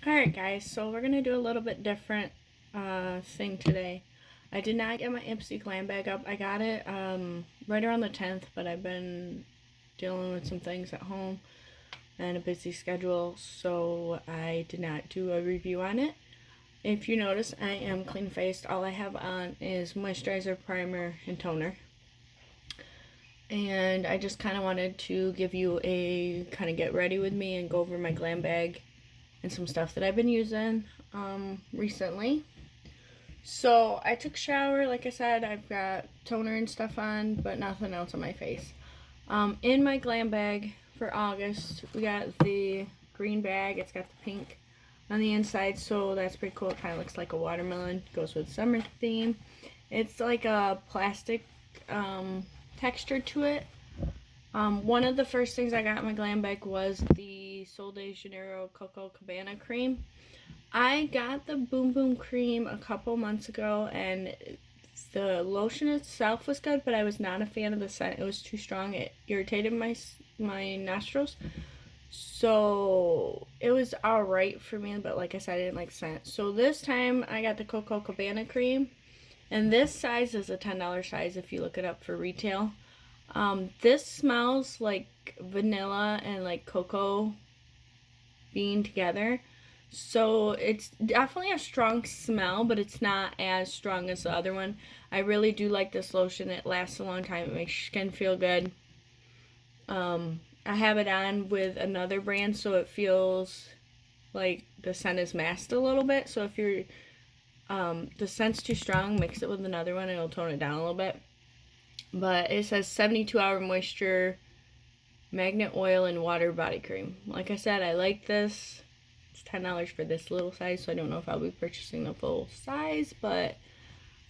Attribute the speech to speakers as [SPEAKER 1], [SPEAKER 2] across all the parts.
[SPEAKER 1] Alright guys, so we're going to do a little bit different thing today. I did not get my Ipsy glam bag up. I got it right around the 10th, but I've been dealing with some things at home and a busy schedule, so I did not do a review on it. If you notice, I am clean faced. All I have on is moisturizer, primer, and toner. And I just kind of wanted to give you a kind of get ready with me and go over my glam bag and some stuff that I've been using recently. So I took a shower, like I said, I've got toner and stuff on, but nothing else on my face. In my glam bag for August, we got the green bag. It's got the pink on the inside, so that's pretty cool. It kind of looks like a watermelon. Goes with summer theme. It's like a plastic texture to it. One of the first things I got in my glam bag was the Sol de Janeiro Coco Cabana cream. I got the Boom Boom cream a couple months ago, and the lotion itself was good, but I was not a fan of the scent. It was too strong. It irritated my nostrils. So it was alright for me, but like I said, I didn't like scent. So this time I got the Coco Cabana cream, and this size is a $10 size if you look it up for retail. This smells like vanilla and like cocoa bean together. So it's definitely a strong smell, but it's not as strong as the other one. I really do like this lotion. It lasts a long time. It makes your skin feel good. I have it on with another brand, so it feels like the scent is masked a little bit. So if you're the scent's too strong, mix it with another one and it'll tone it down a little bit. But it says 72-hour moisture, magnet oil, and water body cream. Like I said, I like this. It's $10 for this little size, so I don't know if I'll be purchasing the full size, but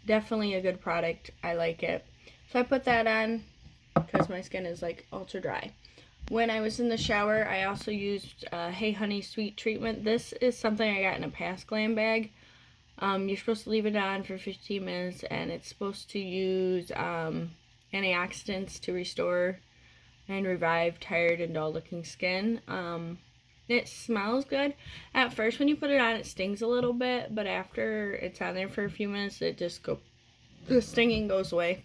[SPEAKER 1] definitely a good product. I like it. So I put that on because my skin is like ultra dry. When I was in the shower, I also used Hey Honey Sweet Treatment. This is something I got in a past glam bag. You're supposed to leave it on for 15 minutes, and it's supposed to use antioxidants to restore and revive tired and dull looking skin. It smells good. At first when you put it on, it stings a little bit, but after it's on there for a few minutes, the stinging goes away.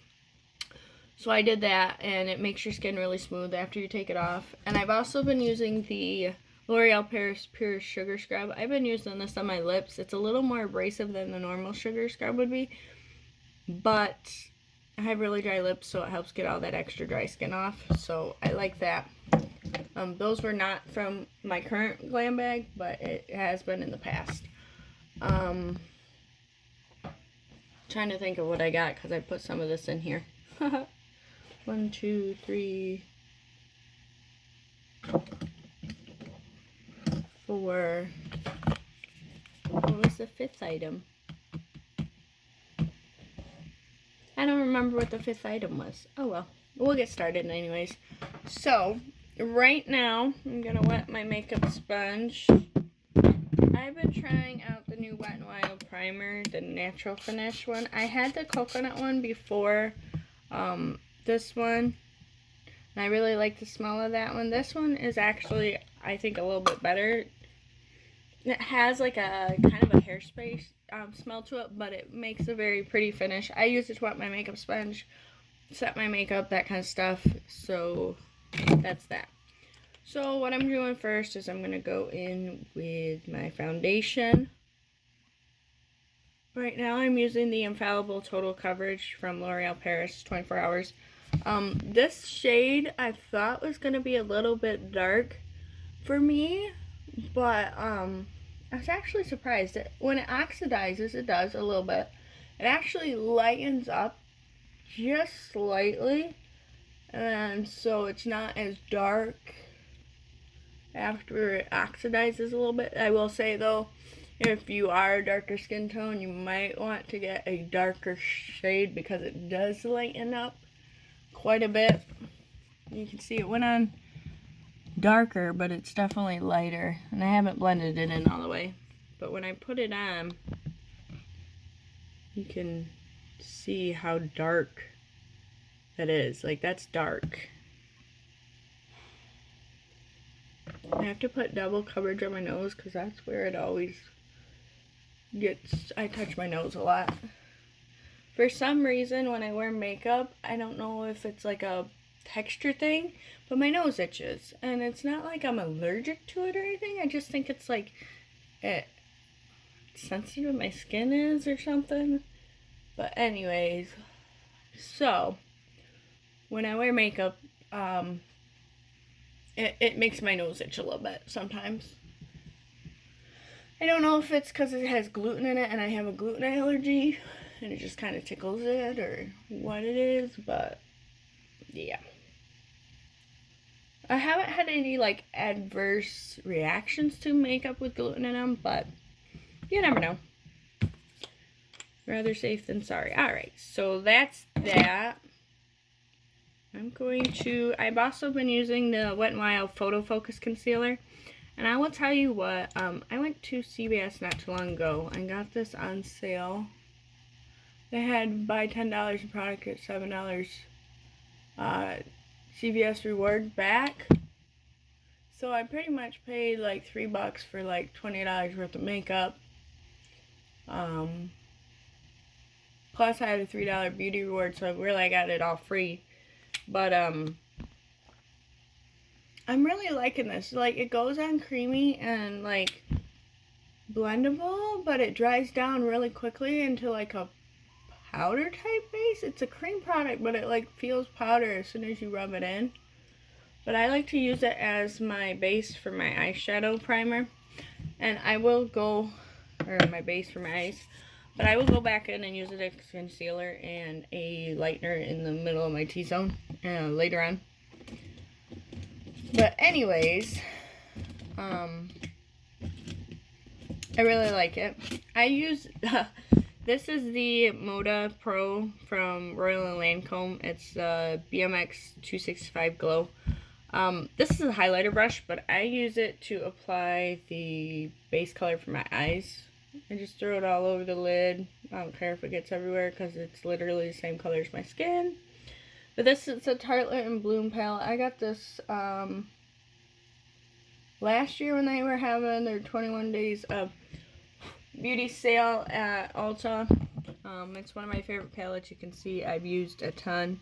[SPEAKER 1] So I did that, and it makes your skin really smooth after you take it off. And I've also been using the L'Oreal Paris Pure Sugar Scrub. I've been using this on my lips. It's a little more abrasive than the normal sugar scrub would be, but I have really dry lips, so it helps get all that extra dry skin off. So I like that. Those were not from my current glam bag, but it has been in the past. Trying to think of what I got because I put some of this in here. 1, 2, 3, 4. What was the 5th item? I don't remember what the 5th item was. Oh well, we'll get started anyways. So right now I'm gonna wet my makeup sponge. I've been trying out the new Wet n Wild primer, the natural finish one. I had the coconut one before this one, and I really like the smell of that one. This one is actually, I think, a little bit better. It has like a kind of a hairspray smell to it, but it makes a very pretty finish. I use it to wet my makeup sponge, set my makeup, that kind of stuff. So that's that. So what I'm doing first is I'm going to go in with my foundation. Right now I'm using the Infallible Total Coverage from L'Oreal Paris 24 Hours. This shade I thought was going to be a little bit dark for me, but I was actually surprised that when it oxidizes, it does a little bit. It actually lightens up just slightly, and so it's not as dark after it oxidizes a little bit. I will say though, if you are a darker skin tone, you might want to get a darker shade because it does lighten up quite a bit. You can see it went on darker, but it's definitely lighter, and I haven't blended it in all the way. But when I put it on, you can see how dark that is. Like, that's dark. I have to put double coverage on my nose because that's where it always gets, I touch my nose a lot. For some reason, when I wear makeup, I don't know if it's like a texture thing, but my nose itches. And it's not like I'm allergic to it or anything. I just think it's like sensitive my skin is or something. But anyways, so when I wear makeup, it makes my nose itch a little bit sometimes. I don't know if it's because it has gluten in it and I have a gluten allergy and it just kind of tickles it or what it is, but yeah. I haven't had any like adverse reactions to makeup with gluten in them, but you never know. Rather safe than sorry. Alright, so that's that. I've also been using the Wet n Wild Photo Focus Concealer. And I will tell you what, I went to CVS not too long ago and got this on sale. They had buy $10 a product, get $7 CVS reward back. So I pretty much paid like $3 for like $20 worth of makeup. Plus I had a $3 beauty reward, so I got it all free. But I'm really liking this. Like, it goes on creamy and like blendable, but it dries down really quickly into like a powder type base. It's a cream product, but it like feels powder as soon as you rub it in. But I like to use it as my base for my eyeshadow primer. And I will go, or my base for my eyes. But I will go back in and use it as concealer and a lightener in the middle of my T-zone later on. But anyways, I really like it. I use, this is the Moda Pro from Royal & Lancome. It's the BMX 265 Glow. This is a highlighter brush, but I use it to apply the base color for my eyes. I just throw it all over the lid. I don't care if it gets everywhere because it's literally the same color as my skin. But this is a Tartelette and Bloom palette. I got this last year when they were having their 21 days of beauty sale at Ulta. It's one of my favorite palettes. You can see I've used a ton.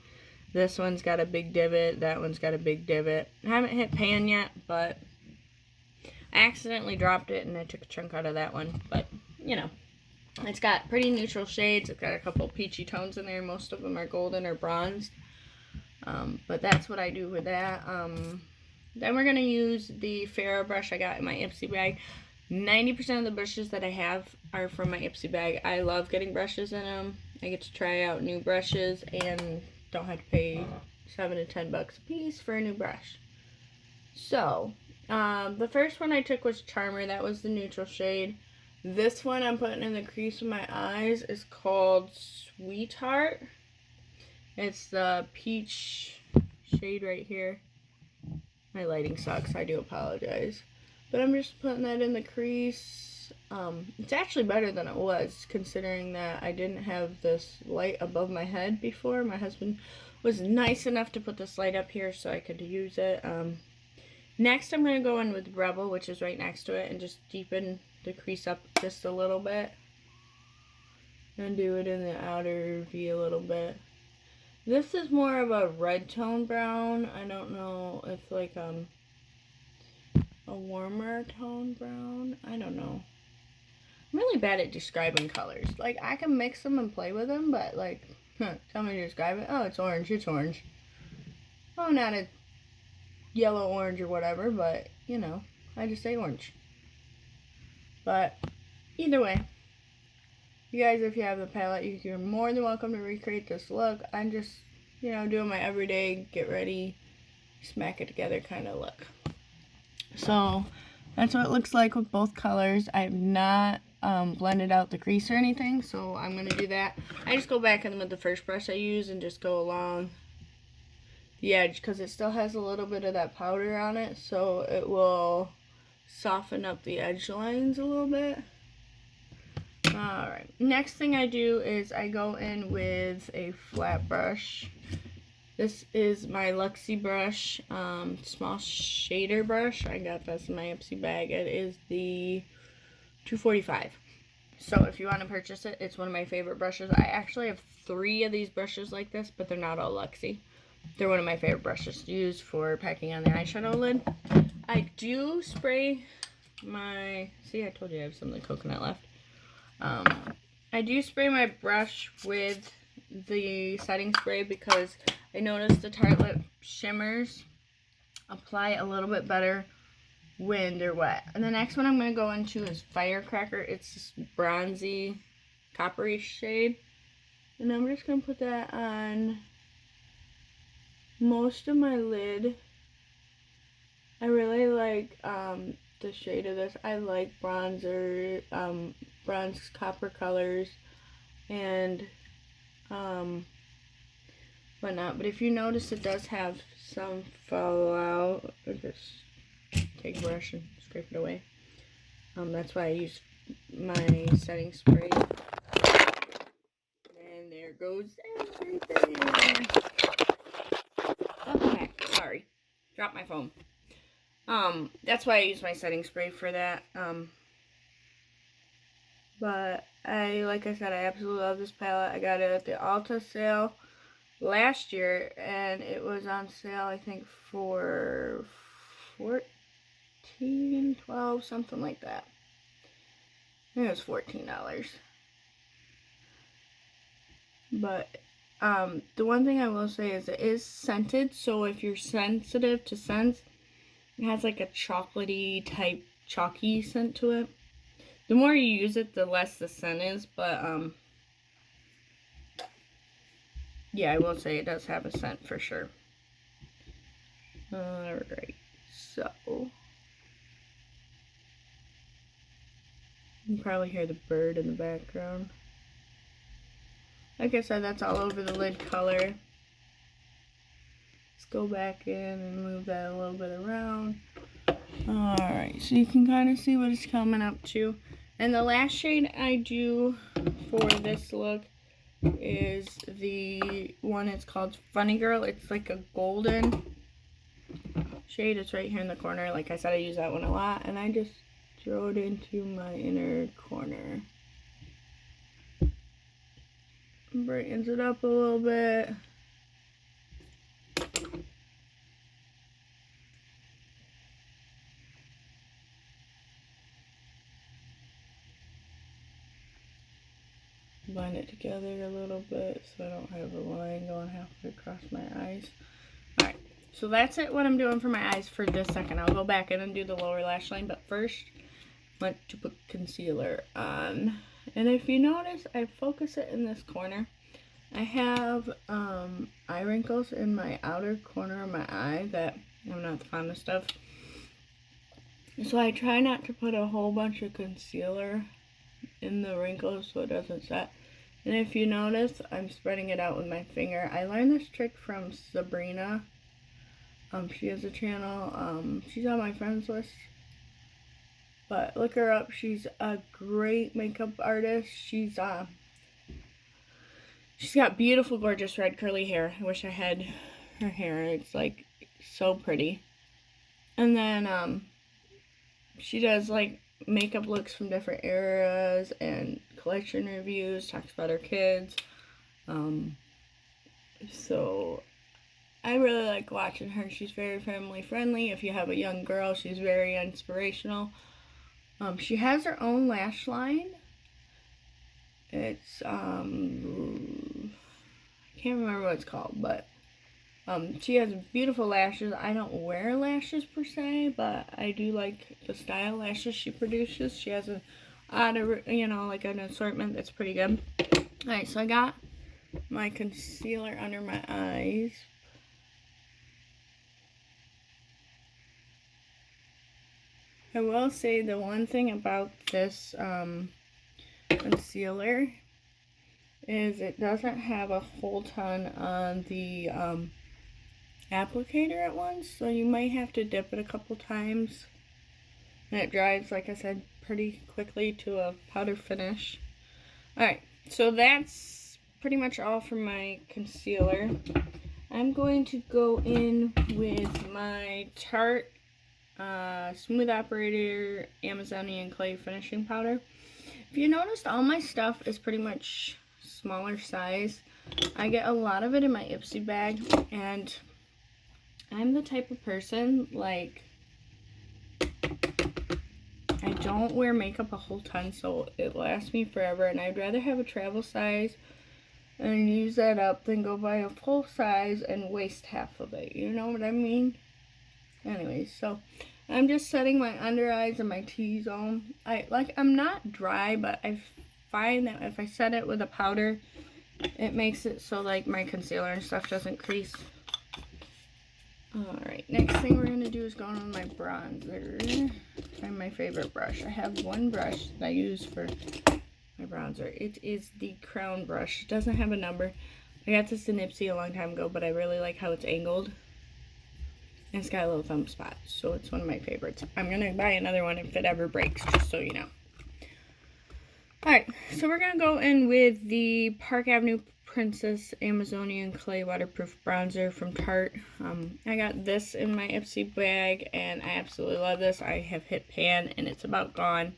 [SPEAKER 1] This one's got a big divot. That one's got a big divot. I haven't hit pan yet, but I accidentally dropped it and I took a chunk out of that one. But, you know, it's got pretty neutral shades. It's got a couple peachy tones in there. Most of them are golden or bronzed. But that's what I do with that. Then we're going to use the Farrah brush I got in my Ipsy bag. 90% of the brushes that I have are from my Ipsy bag. I love getting brushes in them. I get to try out new brushes and don't have to pay $7 to $10 a piece for a new brush. So, the first one I took was Charmer. That was the neutral shade. This one I'm putting in the crease of my eyes is called Sweetheart. It's the peach shade right here. My lighting sucks. I do apologize. But I'm just putting that in the crease. It's actually better than it was, considering that I didn't have this light above my head before. My husband was nice enough to put this light up here so I could use it. Next, I'm going to go in with Rebel, which is right next to it, and just deepen the crease up just a little bit. And do it in the outer V a little bit. This is more of a red tone brown. I don't know if like a warmer tone brown. I don't know. I'm really bad at describing colors. Like, I can mix them and play with them, but like, tell me to describe it. Oh, it's orange. It's orange. Oh, not a yellow orange or whatever, but you know, I just say orange. But either way, you guys, if you have the palette, you're more than welcome to recreate this look. I'm just, you know, doing my everyday get ready, smack it together kind of look. So that's what it looks like with both colors. I have not blended out the crease or anything, so I'm going to do that. I just go back in with the first brush I use and just go along the edge because it still has a little bit of that powder on it, so it will soften up the edge lines a little bit. Alright, next thing I do is I go in with a flat brush This is my Luxie brush, small shader brush. I got this in my Ipsy bag. It is the 245. So if you want to purchase it, it's one of my favorite brushes. I actually have 3 of these brushes like this, but they're not all Luxie. They're one of my favorite brushes to use for packing on the eyeshadow lid. I do spray my, see, I told you I have some of the coconut left. I do spray my brush with the setting spray because I noticed the Tartelette shimmers apply a little bit better when they're wet. And the next one I'm going to go into is Firecracker. It's this bronzy, coppery shade. And I'm just going to put that on most of my lid. I really like the shade of this. I like bronzer, bronze copper colors, and whatnot. But if you notice, it does have some fallout. I'll just take a brush and scrape it away. That's why I use my setting spray. And there goes everything. Okay, sorry, dropped my phone. That's why I use my setting spray for that. But like I said, I absolutely love this palette. I got it at the Ulta sale last year, and it was on sale, I think, for $14, $12, something like that. I think it was $14. But the one thing I will say is it is scented, so if you're sensitive to scents, it has like a chocolatey type chalky scent to it. The more you use it, the less the scent is, but yeah, I will say it does have a scent for sure. Alright, so you can probably hear the bird in the background. Like I said, that's all over the lid color. Let's go back in and move that a little bit around. Alright, so you can kind of see what it's coming up to. And the last shade I do for this look is the one, it's called Funny Girl. It's like a golden shade. It's right here in the corner. Like I said, I use that one a lot. And I just throw it into my inner corner. Brightens it up a little bit. Blend it together a little bit so I don't have a line going halfway across my eyes. Alright, so that's it, what I'm doing for my eyes for just a second. I'll go back in and do the lower lash line, but first I want to put concealer on. And if you notice, I focus it in this corner. I have eye wrinkles in my outer corner of my eye that I'm not the fondest of. So I try not to put a whole bunch of concealer in the wrinkles so it doesn't set. And if you notice, I'm spreading it out with my finger. I learned this trick from Sabrina. She has a channel. She's on my friends list. But look her up. She's a great makeup artist. She's got beautiful, gorgeous red curly hair. I wish I had her hair. It's like so pretty. And then she does like makeup looks from different eras and collection reviews, talks about her kids. So I really like watching her. She's very family friendly. If you have a young girl, she's very inspirational. She has her own lash line. It's I can't remember what it's called, but she has beautiful lashes. I don't wear lashes per se, but I do like the style lashes she produces. She has like an assortment that's pretty good. Alright, so I got my concealer under my eyes. I will say the one thing about this concealer is it doesn't have a whole ton on the applicator at once, so you might have to dip it a couple times, and it dries, like I said, pretty quickly to a powder finish. Alright, so that's pretty much all for my concealer. I'm going to go in with my Tarte Smooth Operator Amazonian Clay Finishing Powder. If you noticed, all my stuff is pretty much smaller size. I get a lot of it in my Ipsy bag, and I'm the type of person, like, I don't wear makeup a whole ton, so it lasts me forever, and I'd rather have a travel size and use that up than go buy a full size and waste half of it. You know what I mean? Anyway, so I'm just setting my under eyes and my T-zone. I'm not dry, but I find that if I set it with a powder, it makes it so like my concealer and stuff doesn't crease. Alright, next thing we're going to do is go on with my bronzer. Find my favorite brush. I have one brush that I use for my bronzer. It is the Crown brush. It doesn't have a number. I got this in Ipsy a long time ago, but I really like how it's angled. And it's got a little thumb spot, so it's one of my favorites. I'm going to buy another one if it ever breaks, just so you know. Alright, so we're going to go in with the Park Avenue Princess Amazonian Clay Waterproof Bronzer from Tarte. I got this in my Ipsy bag, and I absolutely love this. I have hit pan, and it's about gone.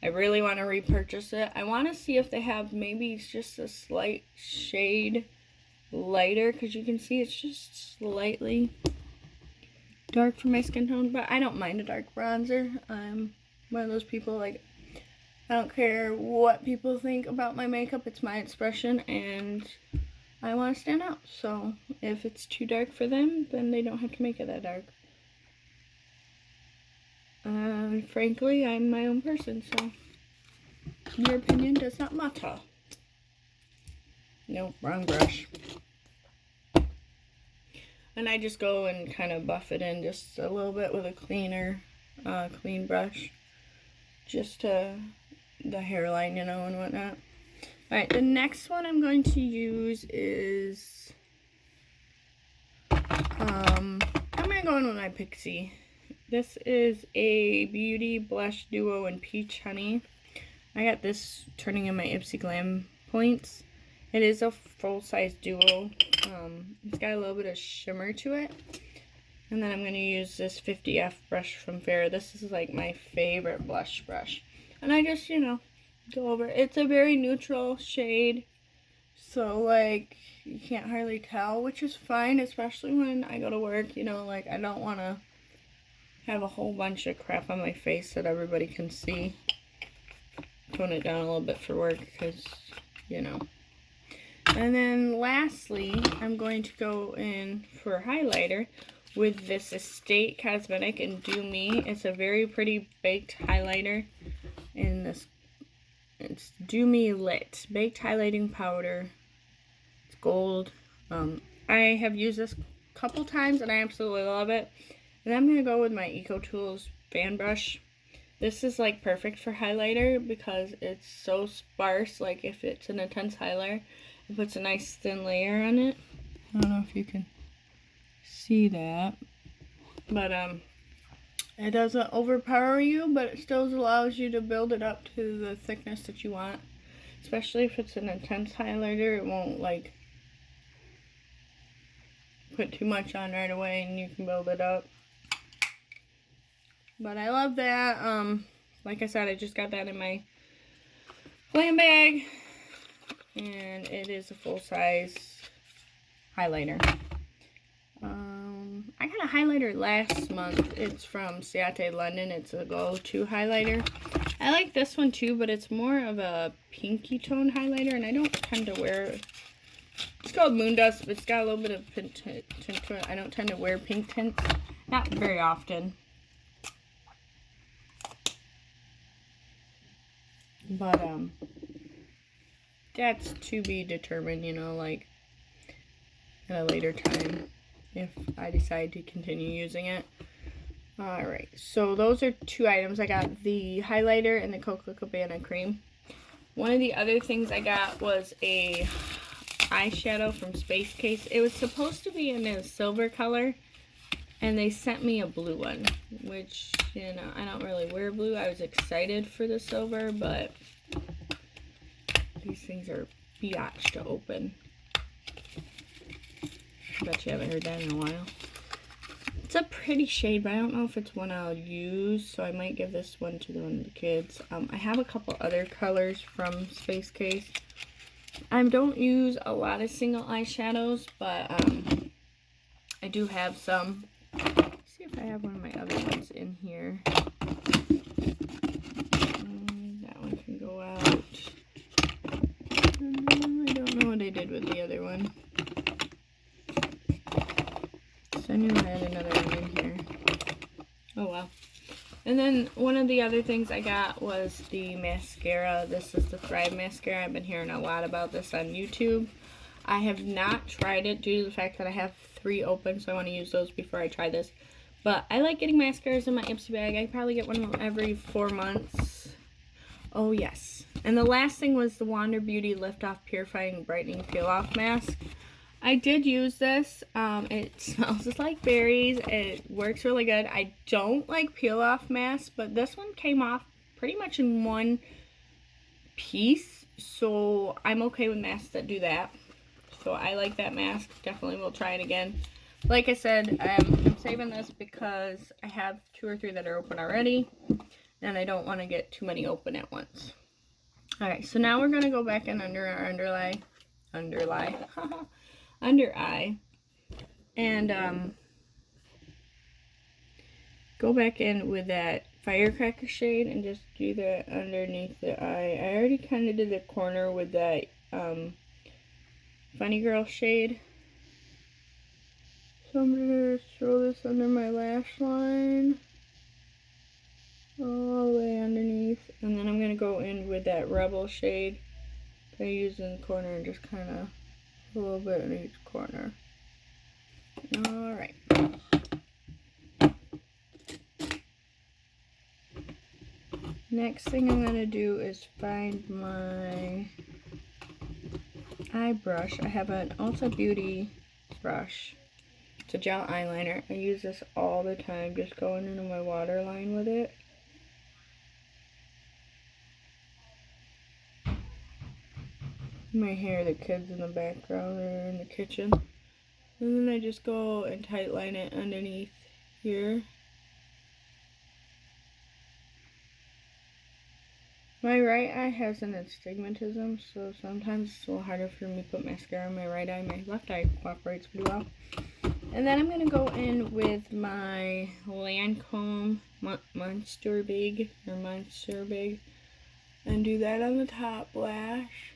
[SPEAKER 1] I really want to repurchase it. I want to see if they have maybe just a slight shade lighter, because you can see it's just slightly dark for my skin tone, but I don't mind a dark bronzer. I'm one of those people, like, I don't care what people think about my makeup. It's my expression, and I want to stand out. So if it's too dark for them, then they don't have to make it that dark. Frankly, I'm my own person, so your opinion does not matter. Nope, wrong brush. And I just go and kind of buff it in just a little bit with a clean brush. Just to the hairline, you know, and whatnot. Alright, the next one I'm going to use is, I'm going to go in with my Pixie. This is a Beauty Blush Duo in Peach Honey. I got this turning in my Ipsy Glam points. It is a full-size duo. It's got a little bit of shimmer to it. And then I'm going to use this 50F brush from Farrah. This is like my favorite blush brush. And I just, you know, go over it. It's a very neutral shade. So, like, you can't hardly tell, which is fine, especially when I go to work. You know, like, I don't want to have a whole bunch of crap on my face that everybody can see. Tone it down a little bit for work because, you know. And then lastly, I'm going to go in for a highlighter with this Estate Cosmetic and Do Me. It's a very pretty baked highlighter. In this, it's Do Me Lit Baked Highlighting Powder. It's gold. I have used this a couple times and I absolutely love it. And I'm going to go with my Eco Tools fan brush. This is like perfect for highlighter because it's so sparse. Like if it's an intense highlighter, it puts a nice thin layer on it. I don't know if you can see that, but it doesn't overpower you, but it still allows you to build it up to the thickness that you want. Especially if it's an intense highlighter, it won't like put too much on right away and you can build it up. But I love that. Like I said, I just got that in my glam bag, and it is a full-size highlighter. I got a highlighter last month. It's from Ciate London. It's a go-to highlighter. I like this one too, but it's more of a pinky tone highlighter, and I don't tend to wear it. It's called Moon Dust, but it's got a little bit of pink tint to it. I don't tend to wear pink tints. Not very often. But, that's to be determined, you know, like, at a later time, if I decide to continue using it. Alright, so those are two items. I got the highlighter and the Coco Cabana cream. One of the other things I got was a eyeshadow from Space Case. It was supposed to be in a silver color, and they sent me a blue one, which, you know, I don't really wear blue. I was excited for the silver, but these things are biatch to open. I bet you haven't heard that in a while. It's a pretty shade, but I don't know if it's one I'll use, so I might give this one to one of the kids. I have a couple other colors from Space Case. I don't use a lot of single eyeshadows, but I do have some. Let's see if I have one of my other ones in here. That one can go out. I don't know what I did with the other one. So I knew I had another one in here. Oh well. And then one of the other things I got was the mascara. This is the Thrive mascara. I've been hearing a lot about this on YouTube. I have not tried it due to the fact that I have 3 open, so I want to use those before I try this. But I like getting mascaras in my Ipsy bag. I probably get one every 4 months. Oh yes. And the last thing was the Wander Beauty Lift Off Purifying Brightening Peel Off Mask. I did use this. It smells just like berries. It works really good. I don't like peel off masks, but this one came off pretty much in one piece. So I'm okay with masks that do that. So I like that mask. Definitely will try it again. Like I said, I'm saving this because I have 2 or 3 that are open already. And I don't want to get too many open at once. Alright, so now we're going to go back in under our under eye, and go back in with that Firecracker shade and just do that underneath the eye. I already kind of did the corner with that Funny Girl shade. So I'm going to throw this under my lash line, all the way underneath, and then I'm going to go in with that Rebel shade that I use in the corner and just kind of a little bit in each corner. Alright. Next thing I'm going to do is find my eye brush. I have an Ulta Beauty brush. It's a gel eyeliner. I use this all the time, just going into my waterline with it. My hair, the kids in the background are in the kitchen. And then I just go and tight line it underneath here. My right eye has an astigmatism, so sometimes it's a little harder for me to put mascara on my right eye. My left eye cooperates pretty well. And then I'm going to go in with my Lancome Monster Big, and do that on the top lash.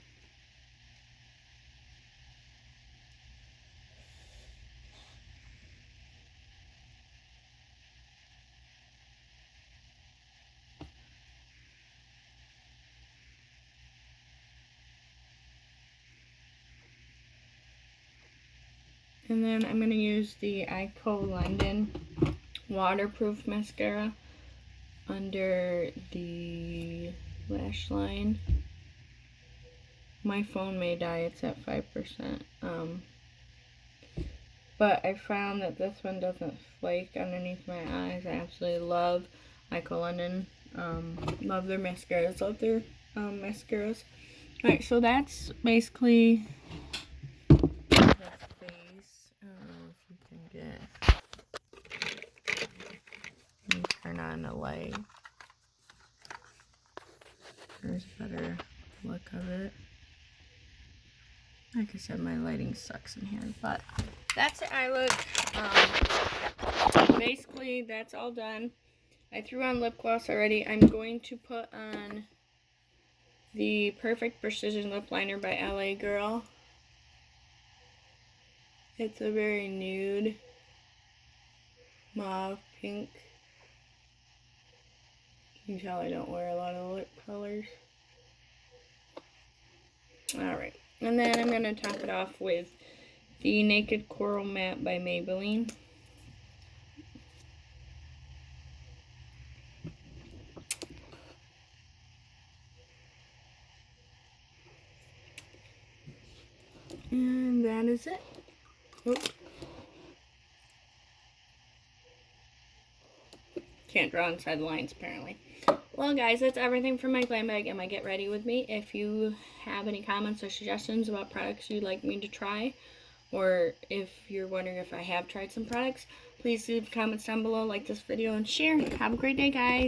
[SPEAKER 1] And then I'm going to use the Ico London waterproof mascara under the lash line. My phone may die, it's at 5%. But I found that this one doesn't flake underneath my eyes. I absolutely love Ico London. Love their mascaras. Love their mascaras. Alright, so that's basically the face. I don't know if you can get... Let me turn on the light. There's a better look of it. Like I said, my lighting sucks in here, but that's the eye look. Basically, that's all done. I threw on lip gloss already. I'm going to put on the Perfect Precision Lip Liner by LA Girl. It's a very nude mauve pink. You can tell I don't wear a lot of lip colors. Alright, and then I'm going to top it off with the Naked Coral Matte by Maybelline. And that is it. Oops. Can't draw inside the lines, apparently. Well, guys, that's everything from my glam bag and my Get Ready With Me. If you have any comments or suggestions about products you'd like me to try or if you're wondering if I have tried some products, please leave comments down below, like this video, and share. Have a great day, guys.